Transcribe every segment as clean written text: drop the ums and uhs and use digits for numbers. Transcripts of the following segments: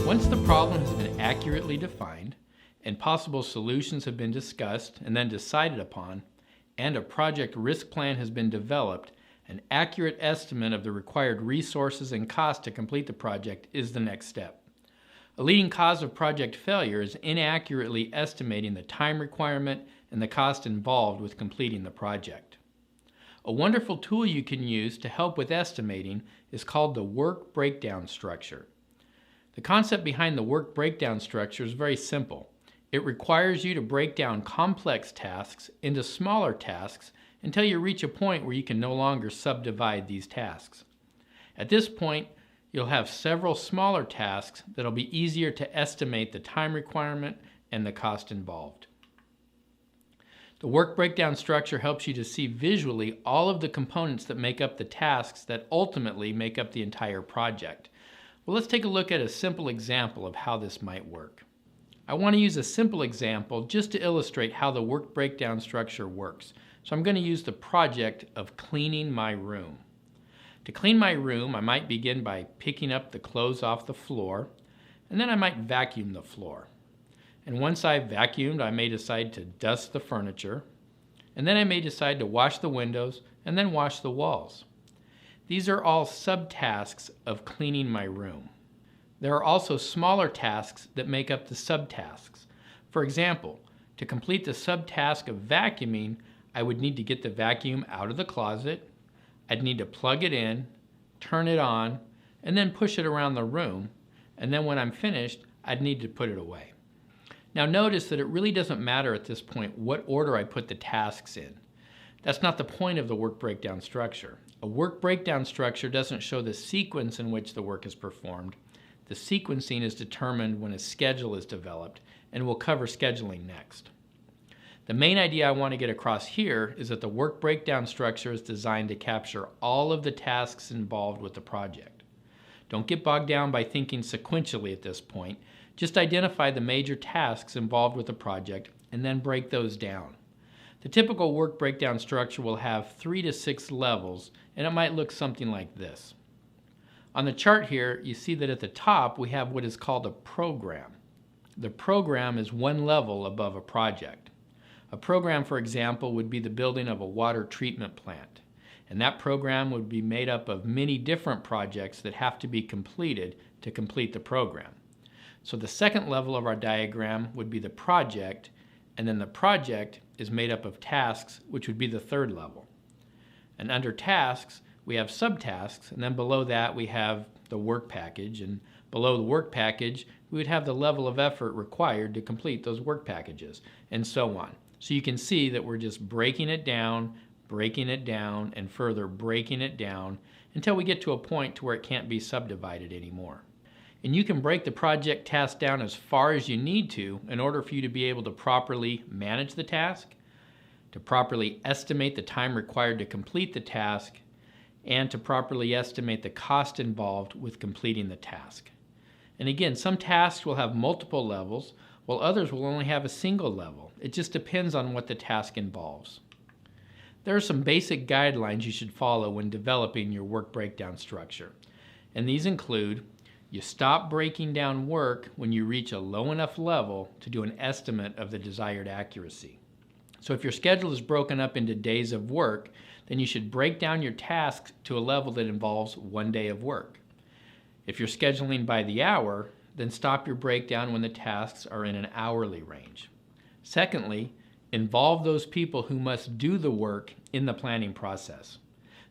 Once the problem has been accurately defined, and possible solutions have been discussed and then decided upon, and a project risk plan has been developed, an accurate estimate of the required resources and cost to complete the project is the next step. A leading cause of project failure is inaccurately estimating the time requirement and the cost involved with completing the project. A wonderful tool you can use to help with estimating is called the work breakdown structure. The concept behind the work breakdown structure is very simple. It requires you to break down complex tasks into smaller tasks until you reach a point where you can no longer subdivide these tasks. At this point, you'll have several smaller tasks that'll be easier to estimate the time requirement and the cost involved. The work breakdown structure helps you to see visually all of the components that make up the tasks that ultimately make up the entire project. Well, let's take a look at a simple example of how this might work. I want to use a simple example just to illustrate how the work breakdown structure works. So I'm going to use the project of cleaning my room. To clean my room, I might begin by picking up the clothes off the floor, and then I might vacuum the floor. And once I've vacuumed, I may decide to dust the furniture, and then I may decide to wash the windows and then wash the walls. These are all subtasks of cleaning my room. There are also smaller tasks that make up the subtasks. For example, to complete the subtask of vacuuming, I would need to get the vacuum out of the closet, I'd need to plug it in, turn it on, and then push it around the room, and then when I'm finished, I'd need to put it away. Now notice that it really doesn't matter at this point what order I put the tasks in. That's not the point of the work breakdown structure. A work breakdown structure doesn't show the sequence in which the work is performed. The sequencing is determined when a schedule is developed, and we'll cover scheduling next. The main idea I want to get across here is that the work breakdown structure is designed to capture all of the tasks involved with the project. Don't get bogged down by thinking sequentially at this point. Just identify the major tasks involved with the project and then break those down. The typical work breakdown structure will have 3 to 6 levels, and it might look something like this. On the chart here, you see that at the top we have what is called a program. The program is one level above a project. A program, for example, would be the building of a water treatment plant, and that program would be made up of many different projects that have to be completed to complete the program. So the second level of our diagram would be the project, and then the project is made up of tasks, which would be the third level. And under tasks, we have subtasks, and then below that we have the work package, and below the work package, we would have the level of effort required to complete those work packages, and so on. So you can see that we're just breaking it down, and further breaking it down until we get to a point to where it can't be subdivided anymore. And you can break the project task down as far as you need to in order for you to be able to properly manage the task, to properly estimate the time required to complete the task, and to properly estimate the cost involved with completing the task. And again, some tasks will have multiple levels, while others will only have a single level. It just depends on what the task involves. There are some basic guidelines you should follow when developing your work breakdown structure. And these include, you stop breaking down work when you reach a low enough level to do an estimate of the desired accuracy. So if your schedule is broken up into days of work, then you should break down your tasks to a level that involves 1 day of work. If you're scheduling by the hour, then stop your breakdown when the tasks are in an hourly range. Secondly, involve those people who must do the work in the planning process.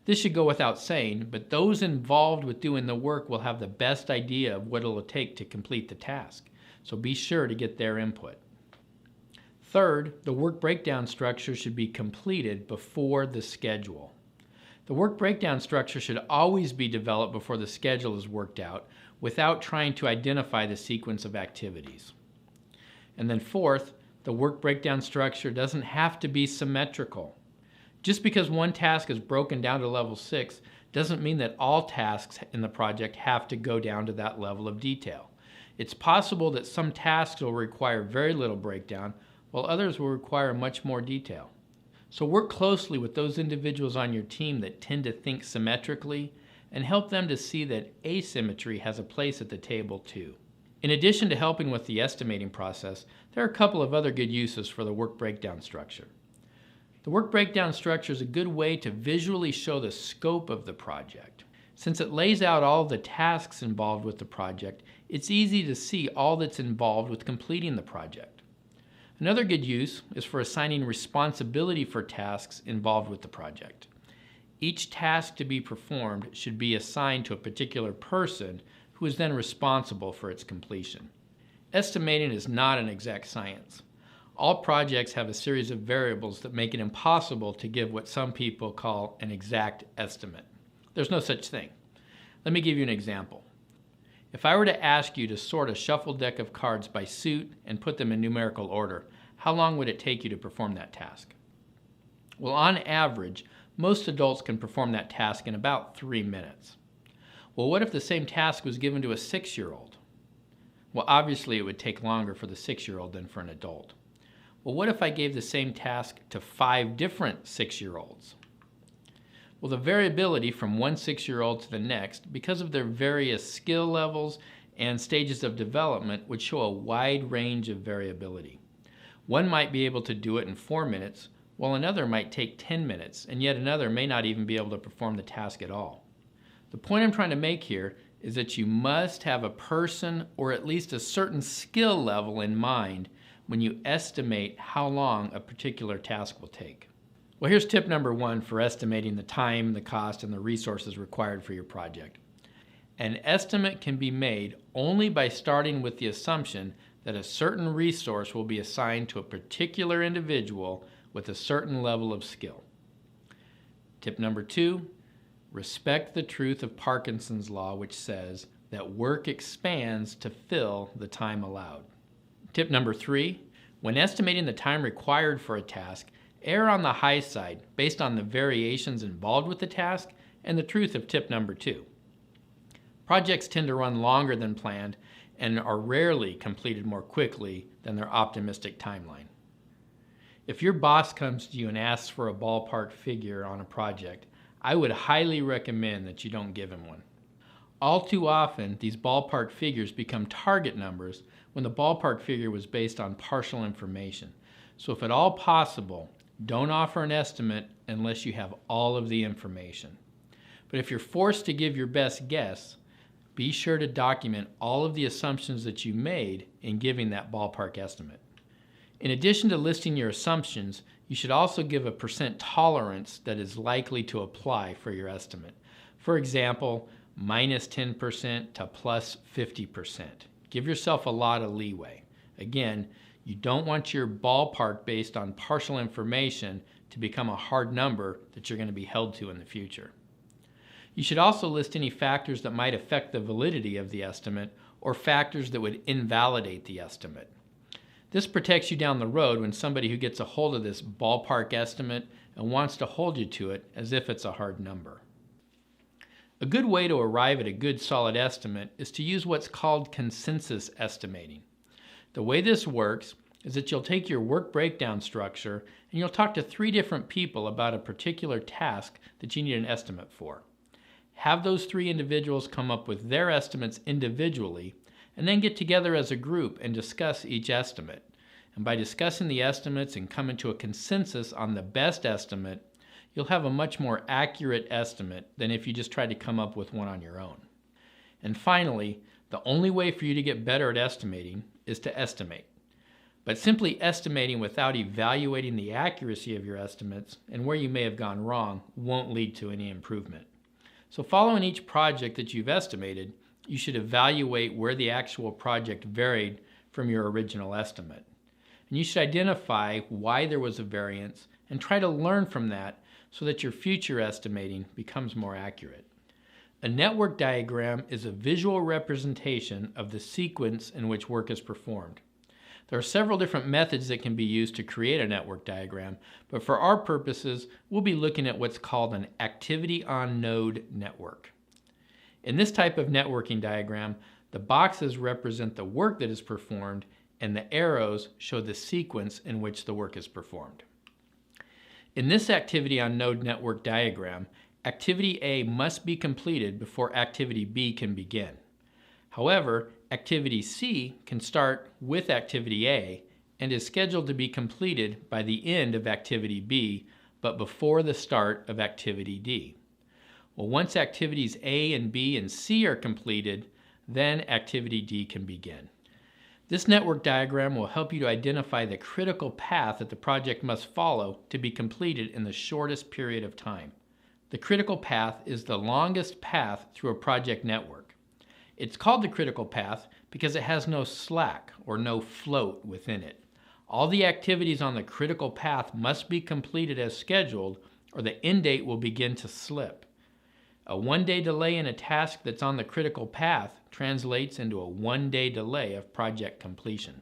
This should go without saying, but those involved with doing the work will have the best idea of what it'll take to complete the task, so be sure to get their input. Third, the work breakdown structure should be completed before the schedule. The work breakdown structure should always be developed before the schedule is worked out without trying to identify the sequence of activities. And then fourth, the work breakdown structure doesn't have to be symmetrical. Just because one task is broken down to level 6 doesn't mean that all tasks in the project have to go down to that level of detail. It's possible that some tasks will require very little breakdown, while others will require much more detail. So work closely with those individuals on your team that tend to think symmetrically and help them to see that asymmetry has a place at the table too. In addition to helping with the estimating process, there are a couple of other good uses for the work breakdown structure. The work breakdown structure is a good way to visually show the scope of the project. Since it lays out all the tasks involved with the project, it's easy to see all that's involved with completing the project. Another good use is for assigning responsibility for tasks involved with the project. Each task to be performed should be assigned to a particular person who is then responsible for its completion. Estimating is not an exact science. All projects have a series of variables that make it impossible to give what some people call an exact estimate. There's no such thing. Let me give you an example. If I were to ask you to sort a shuffled deck of cards by suit and put them in numerical order, how long would it take you to perform that task? Well, on average, most adults can perform that task in about 3 minutes. Well, what if the same task was given to a 6-year-old? Well, obviously it would take longer for the 6-year-old than for an adult. Well, what if I gave the same task to 5 different 6-year-olds? Well, the variability from one 6-year-old to the next, because of their various skill levels and stages of development, would show a wide range of variability. One might be able to do it in 4 minutes, while another might take 10 minutes, and yet another may not even be able to perform the task at all. The point I'm trying to make here is that you must have a person or at least a certain skill level in mind when you estimate how long a particular task will take. Well, here's tip number 1 for estimating the time, the cost, and the resources required for your project. An estimate can be made only by starting with the assumption that a certain resource will be assigned to a particular individual with a certain level of skill. Tip number 2, respect the truth of Parkinson's law, which says that work expands to fill the time allowed. Tip number 3, when estimating the time required for a task, err on the high side based on the variations involved with the task and the truth of tip number 2. Projects tend to run longer than planned and are rarely completed more quickly than their optimistic timeline. If your boss comes to you and asks for a ballpark figure on a project, I would highly recommend that you don't give him one. All too often, these ballpark figures become target numbers when the ballpark figure was based on partial information. So if at all possible, don't offer an estimate unless you have all of the information. But if you're forced to give your best guess, be sure to document all of the assumptions that you made in giving that ballpark estimate. In addition to listing your assumptions, you should also give a percent tolerance that is likely to apply for your estimate. For example, minus 10% to plus 50%. Give yourself a lot of leeway. Again, you don't want your ballpark based on partial information to become a hard number that you're going to be held to in the future. You should also list any factors that might affect the validity of the estimate or factors that would invalidate the estimate. This protects you down the road when somebody who gets a hold of this ballpark estimate and wants to hold you to it as if it's a hard number. A good way to arrive at a good solid estimate is to use what's called consensus estimating. The way this works is that you'll take your work breakdown structure and you'll talk to 3 different people about a particular task that you need an estimate for. Have those 3 individuals come up with their estimates individually and then get together as a group and discuss each estimate. And by discussing the estimates and coming to a consensus on the best estimate, you'll have a much more accurate estimate than if you just tried to come up with one on your own. And finally, the only way for you to get better at estimating is to estimate. But simply estimating without evaluating the accuracy of your estimates and where you may have gone wrong won't lead to any improvement. So following each project that you've estimated, you should evaluate where the actual project varied from your original estimate. And you should identify why there was a variance and try to learn from that so that your future estimating becomes more accurate. A network diagram is a visual representation of the sequence in which work is performed. There are several different methods that can be used to create a network diagram, but for our purposes, we'll be looking at what's called an activity-on-node network. In this type of networking diagram, the boxes represent the work that is performed and the arrows show the sequence in which the work is performed. In this activity-on-node network diagram, activity A must be completed before activity B can begin. However, Activity C can start with Activity A and is scheduled to be completed by the end of Activity B, but before the start of Activity D. Well, once Activities A and B and C are completed, then Activity D can begin. This network diagram will help you to identify the critical path that the project must follow to be completed in the shortest period of time. The critical path is the longest path through a project network. It's called the critical path because it has no slack or no float within it. All the activities on the critical path must be completed as scheduled, or the end date will begin to slip. A 1-day delay in a task that's on the critical path translates into a 1-day delay of project completion.